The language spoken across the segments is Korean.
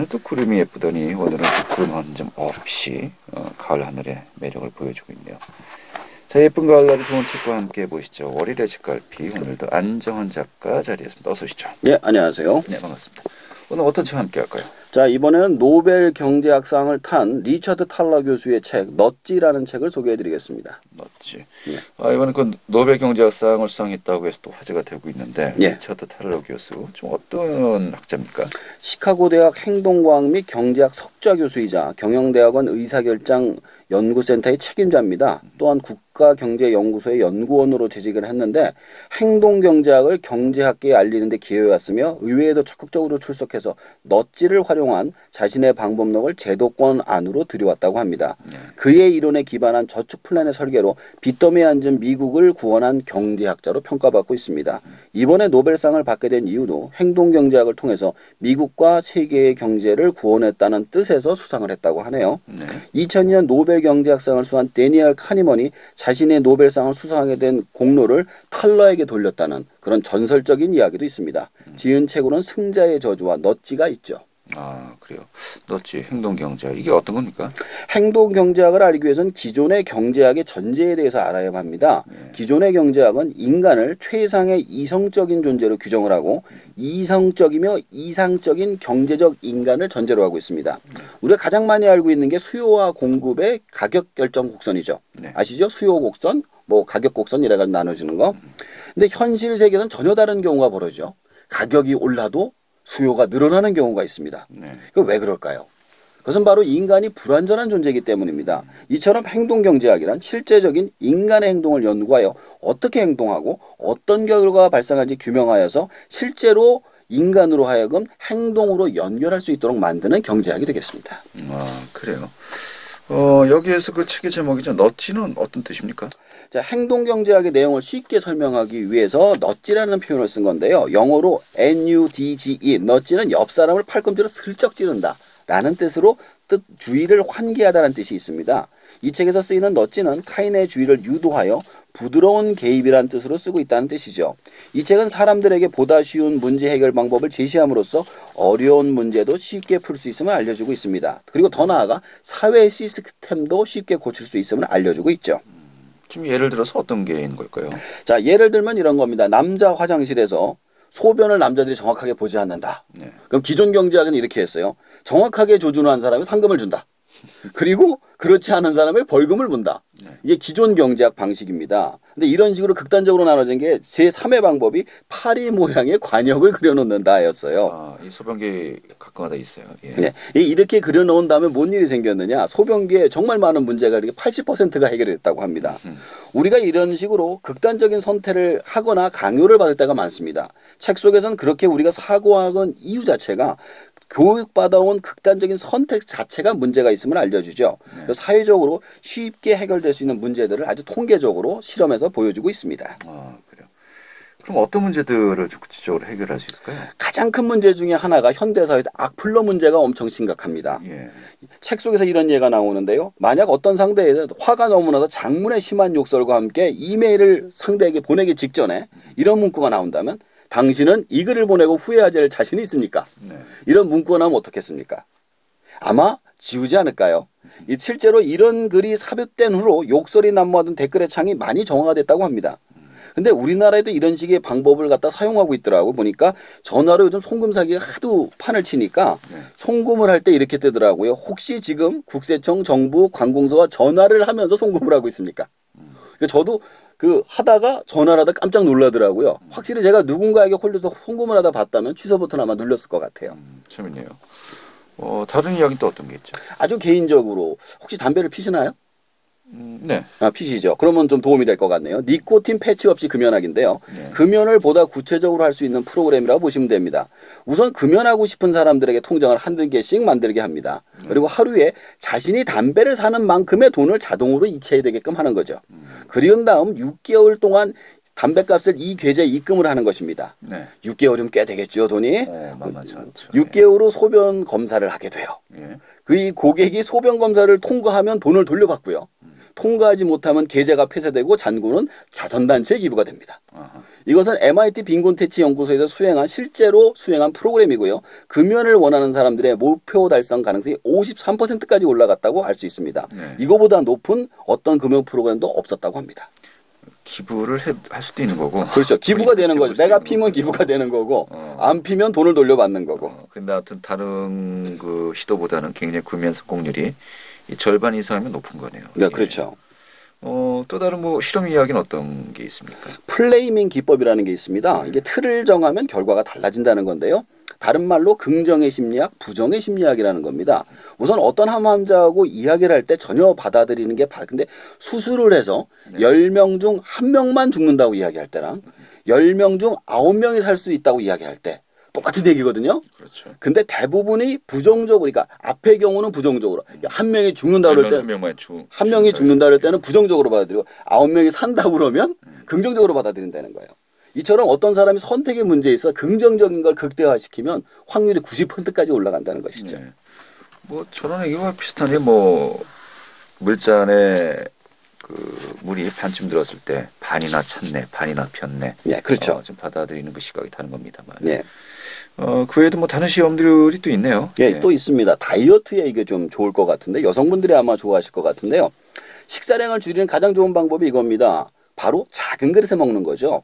또 구름이 예쁘더니 오늘은 또 구름 한 점 없이 가을 하늘의 매력을 보여주고 있네요. 자, 예쁜 가을날의 좋은 책과 함께 보시죠. 월요일의 책갈피, 오늘도 안정환 작가 자리했습니다. 어서 오시죠. 네, 안녕하세요. 네, 반갑습니다. 오늘 어떤 책 함께 할까요? 자, 이번에는 노벨 경제학상을 탄 리처드 탈러 교수의 책 넛지라는 책을 소개해드리겠습니다. 넛지. 예. 이번에 그 노벨 경제학상을 수상했다고 해서 또 화제가 되고 있는데 예. 리처드 탈러 교수 좀 어떤 학자입니까? 시카고 대학 행동과학 및 경제학 석좌 교수이자 경영대학원 의사결정 연구센터의 책임자입니다. 또한 국가경제연구소의 연구원으로 재직을 했는데 행동경제학을 경제학계에 알리는 데 기여해왔으며 의회에도 적극적으로 출석해서 넛지를 활용한 자신의 방법론을 제도권 안으로 들여왔다고 합니다. 그의 이론에 기반한 저축 플랜의 설계로 빚더미에 앉은 미국을 구원한 경제학자로 평가받고 있습니다. 이번에 노벨상을 받게 된 이유도 행동경제학을 통해서 미국과 세계의 경제를 구원했다는 뜻에서 수상을 했다고 하네요. 2002년 노벨 경제학상을 수상한 데니얼 카니먼이 자신의 노벨상을 수상하게 된 공로를 탈러에게 돌렸다는 그런 전설적인 이야기도 있습니다. 지은 책으로는 승자의 저주와 넛지가 있죠. 아, 그래요. 넛지, 행동경제학. 이게 어떤 겁니까? 행동경제학을 알기 위해서는 기존의 경제학의 전제에 대해서 알아야 합니다. 기존의 경제학은 인간을 최상의 이성적인 존재로 규정을 하고 이성적이며 이상적인 경제적 인간을 전제로 하고 있습니다. 우리가 가장 많이 알고 있는 게 수요와 공급의 가격 결정 곡선이죠. 아시죠? 수요 곡선, 뭐 가격 곡선 이래가 나눠지는 거. 근데 현실 세계에서는 전혀 다른 경우가 벌어지죠. 가격이 올라도 수요가 늘어나는 경우가 있습니다. 그 왜 그럴까요? 그것은 바로 인간이 불완전한 존재이기 때문입니다. 이처럼 행동경제학이란 실제적인 인간의 행동을 연구하여 어떻게 행동하고 어떤 결과가 발생하는지 규명하여서 실제로 인간으로 하여금 행동으로 연결할 수 있도록 만드는 경제학이 되겠습니다. 아, 그래요. 여기에서 그 책의 제목이죠. 넛지는 어떤 뜻입니까? 자, 행동경제학의 내용을 쉽게 설명하기 위해서 넛지라는 표현을 쓴 건데요. 영어로 NUDGE, 넛지는 옆 사람을 팔꿈치로 슬쩍 찌른다 라는 뜻으로 주의를 환기하다는 뜻이 있습니다. 이 책에서 쓰이는 넛지는 타인의 주의를 유도하여 부드러운 개입이라는 뜻으로 쓰고 있다는 뜻이죠. 이 책은 사람들에게 보다 쉬운 문제 해결 방법을 제시함으로써 어려운 문제도 쉽게 풀 수 있음을 알려주고 있습니다. 그리고 더 나아가 사회 시스템도 쉽게 고칠 수 있음을 알려주고 있죠. 지금 예를 들어서 어떤 게 있는 걸까요? 자, 예를 들면 이런 겁니다. 남자 화장실에서 소변을 남자들이 정확하게 보지 않는다. 그럼 기존 경제학은 이렇게 했어요. 정확하게 조준한 사람이 상금을 준다. 그리고 그렇지 않은 사람의 벌금을 문다. 이게 기존 경제학 방식입니다. 근데 이런 식으로 극단적으로 나눠진 게 제3의 방법이 파리 모양의 관역을 그려놓는다였어요. 아, 이 소변기 가끔가다 있어요. 예. 네. 이렇게 그려놓은 다음에 뭔 일이 생겼느냐. 소변기에 정말 많은 문제가 이렇게 80%가 해결됐다고 합니다. 우리가 이런 식으로 극단적인 선택을 하거나 강요를 받을 때가 많습니다. 책 속에서는 그렇게 우리가 사고하는 이유 자체가 교육받아온 극단적인 선택 자체가 문제가 있음을 알려주죠. 사회적으로 쉽게 해결될 수 있는 문제들을 아주 통계적으로 실험해서 보여주고 있습니다. 아, 그래요. 그럼 어떤 문제들을 구체적으로 해결할 수 있을까요? 가장 큰 문제 중에 하나가 현대사회에서 악플러 문제가 엄청 심각합니다. 책 속에서 이런 예가 나오는데요. 만약 어떤 상대에 화가 너무 나서 장문의 심한 욕설과 함께 이메일을 상대에게 보내기 직전에 이런 문구가 나온다면 당신은 이 글을 보내고 후회하지 않을 자신이 있습니까? 이런 문구가 나오면 어떻겠습니까? 아마 지우지 않을까요? 실제로 이런 글이 삽입된 후로 욕설이 난무하던 댓글의 창이 많이 정화됐다고 합니다. 근데 우리나라에도 이런 식의 방법을 갖다 사용하고 있더라고. 보니까 전화로 요즘 송금 사기가 하도 판을 치니까 송금을 할 때 이렇게 뜨더라고요. 혹시 지금 국세청, 정부, 관공서와 전화를 하면서 송금을 하고 있습니까? 저도 하다가 전화를 하다 깜짝 놀라더라고요. 확실히 제가 누군가에게 홀려서 송금을 하다 봤다면 취소 버튼 아마 눌렀을 것 같아요. 재밌네요. 다른 이야기는 또 어떤 게 있죠? 아주 개인적으로 혹시 담배를 피시나요? 네. 아, 피시죠. 그러면 좀 도움이 될 것 같네요. 니코틴 패치 없이 금연하기인데요. 금연을 보다 구체적으로 할 수 있는 프로그램이라고 보시면 됩니다. 우선 금연하고 싶은 사람들에게 통장을 한두 개씩 만들게 합니다. 그리고 하루에 자신이 담배를 사는 만큼의 돈을 자동으로 이체되게끔 하는 거죠. 그리고 다음 6개월 동안 담배값을 이 계좌에 입금을 하는 것입니다. 6개월이면 꽤 되겠죠, 돈이. 만만치 않죠. 6개월 후 소변 검사를 하게 돼요. 그 고객이 소변 검사를 통과하면 돈을 돌려받고요. 통과하지 못하면 계좌가 폐쇄되고 잔고는 자선단체에 기부가 됩니다. 아하. 이것은 MIT 빈곤퇴치 연구소에서 실제로 수행한 프로그램이고요. 금연을 원하는 사람들의 목표 달성 가능성이 53%까지 올라갔다고 알 수 있습니다. 네. 이거보다 높은 어떤 금연 프로그램도 없었다고 합니다. 기부를 할 수도 있는 거고. 그렇죠. 기부가 되는 거죠. 내가 피면 기부가 되는 거고, 안 피면 돈을 돌려받는 거고. 근데 하여튼 다른 그 시도보다는 굉장히 금연 성공률이 이 절반 이상이면 높은 거네요. 네, 그렇죠. 또 다른 뭐 실험 이야기는 어떤 게 있습니까? 플레이밍 기법이라는 게 있습니다. 이게 틀을 정하면 결과가 달라진다는 건데요. 다른 말로 긍정의 심리학, 부정의 심리학이라는 겁니다. 우선 어떤 환자하고 이야기를 할 때 전혀 받아들이는 게 근데 수술을 해서 10명 중 1명만 죽는다고 이야기할 때랑 10명 중 9명이 살 수 있다고 이야기할 때 똑같은 얘기거든요. 그렇죠. 근데 대부분이 부정적으로, 그러니까 앞의 경우는 부정적으로 한 명이 죽는다 그럴 때 한 명이 죽는다 그럴 때는 부정적으로 받아들이고 9명이 산다 그러면 긍정적으로 받아들인다는 거예요. 이처럼 어떤 사람이 선택의 문제에 있어 긍정적인 걸 극대화시키면 확률이 90%까지 올라간다는 것이죠. 네. 뭐 저런 얘기와 비슷하네. 뭐 물잔에 그 물이 반쯤 들었을 때 반이나 찼네, 반이나 폈네. 네, 그렇죠. 좀 받아들이는 그 시각이 다른 겁니다만. 네. 그 외에도 뭐 다른 시험들이 또 있네요. 예, 또 있습니다. 다이어트에 이게 좀 좋을 것 같은데 여성분들이 아마 좋아하실 것 같은데요. 식사량을 줄이는 가장 좋은 방법이 이겁니다. 바로 작은 그릇에 먹는 거죠.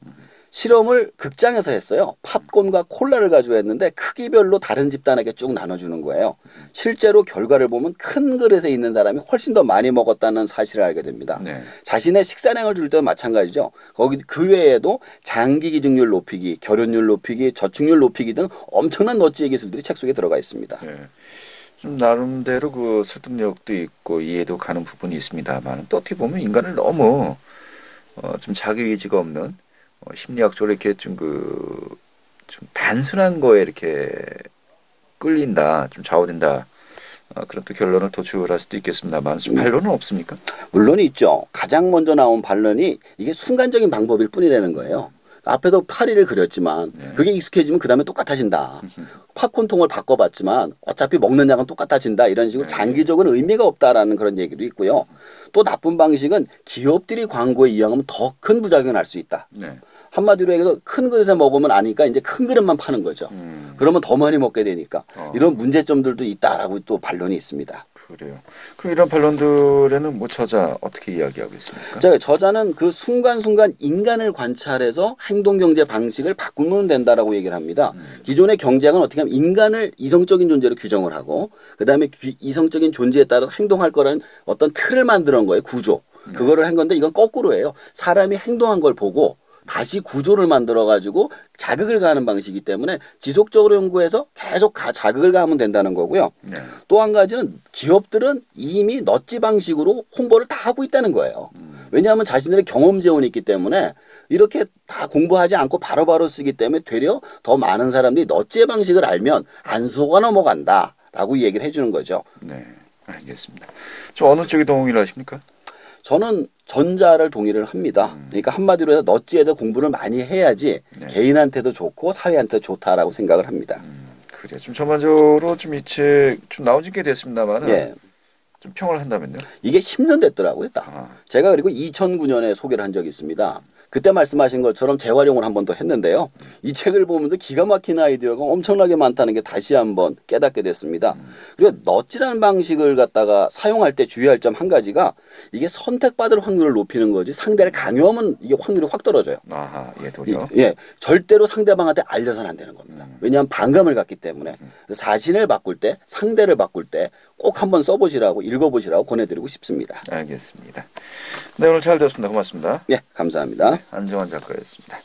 실험을 극장에서 했어요. 팝콘과 콜라를 가지고 했는데 크기별로 다른 집단에게 쭉 나눠주는 거예요. 실제로 결과를 보면 큰 그릇에 있는 사람이 훨씬 더 많이 먹었다는 사실을 알게 됩니다. 네. 자신의 식사량을 줄일 때도 마찬가지죠. 거기 그 외에도 장기 기증률 높이기, 결혼율 높이기, 저축률 높이기 등 엄청난 멋지의 기술들이 책 속에 들어가 있습니다. 네. 좀 나름대로 그 설득력도 있고 이해도 가는 부분이 있습니다만 또 어떻게 보면 인간을 너무 좀 자기 의지가 없는 심리학적으로 이렇게 좀 단순한 거에 이렇게 끌린다, 좀 좌우된다, 그런 또 결론을 도출할 수도 있겠습니다만 좀 반론은 없습니까? 물론 있죠. 가장 먼저 나온 반론이 이게 순간적인 방법일 뿐이라는 거예요. 앞에도 파리를 그렸지만 그게 익숙해지면 그 다음에 똑같아진다. 팝콘통을 바꿔봤지만 어차피 먹는 양은 똑같아진다. 이런 식으로 장기적으로 의미가 없다라는 그런 얘기도 있고요. 또 나쁜 방식은 기업들이 광고에 이용하면 더 큰 부작용을 할 수 있다. 네. 한마디로 얘기해서 큰 그릇에 먹으면 아니까 이제 큰 그릇만 파는 거죠. 그러면 더 많이 먹게 되니까 이런 문제점들도 있다라고 또 반론이 있습니다. 그래요. 그럼 이런 반론들에는 뭐 저자 어떻게 이야기하고 있습니까? 저자는 그 순간순간 인간을 관찰해서 행동경제 방식을 바꾸면 된다라고 얘기를 합니다. 기존의 경제학은 어떻게 하면 인간을 이성적인 존재로 규정을 하고 그다음에 이성적인 존재에 따라서 행동할 거라는 어떤 틀을 만들어 온 거예요. 구조. 그거를 한 건데 이건 거꾸로예요. 사람이 행동한 걸 보고 다시 구조를 만들어가지고 자극을 가하는 방식이기 때문에 지속적으로 연구해서 계속 자극을 가하면 된다는 거고요. 네. 또 한 가지는 기업들은 이미 넛지 방식으로 홍보를 다 하고 있다는 거예요. 왜냐하면 자신들의 경험 재원이 있기 때문에 이렇게 다 공부하지 않고 바로바로 쓰기 때문에 되려 더 많은 사람들이 넛지의 방식을 알면 안 속아 넘어간다라고 얘기를 해주는 거죠. 네, 알겠습니다. 저 어느 쪽에 동의를 하십니까? 저는 전자를 동의를 합니다. 그러니까 한마디로 해서 넛지에 대해 공부를 많이 해야지 개인한테도 좋고 사회한테도 좋다라고 생각을 합니다. 그래, 좀 전반적으로 좀 이 책 좀 나온 지 꽤 됐습니다만은 좀 평을 한다면요? 이게 10년 됐더라고요, 딱. 제가 그리고 2009년에 소개를 한 적이 있습니다. 그때 말씀하신 것처럼 재활용을 한 번 더 했는데요. 이 책을 보면서 기가 막힌 아이디어가 엄청나게 많다는 게 다시 한번 깨닫게 됐습니다. 그리고 넛지라는 방식을 갖다가 사용할 때 주의할 점 한 가지가 이게 선택받을 확률을 높이는 거지 상대를 강요하면 이게 확률이 확 떨어져요. 아하, 예, 도리어. 예, 절대로 상대방한테 알려서는 안 되는 겁니다. 왜냐하면 반감을 갖기 때문에 자신을 바꿀 때, 상대를 바꿀 때 꼭 한번 써보시라고 읽어보시라고 권해드리고 싶습니다. 알겠습니다. 네, 오늘 잘 들었습니다. 고맙습니다. 예, 감사합니다. 안정환 작가였습니다.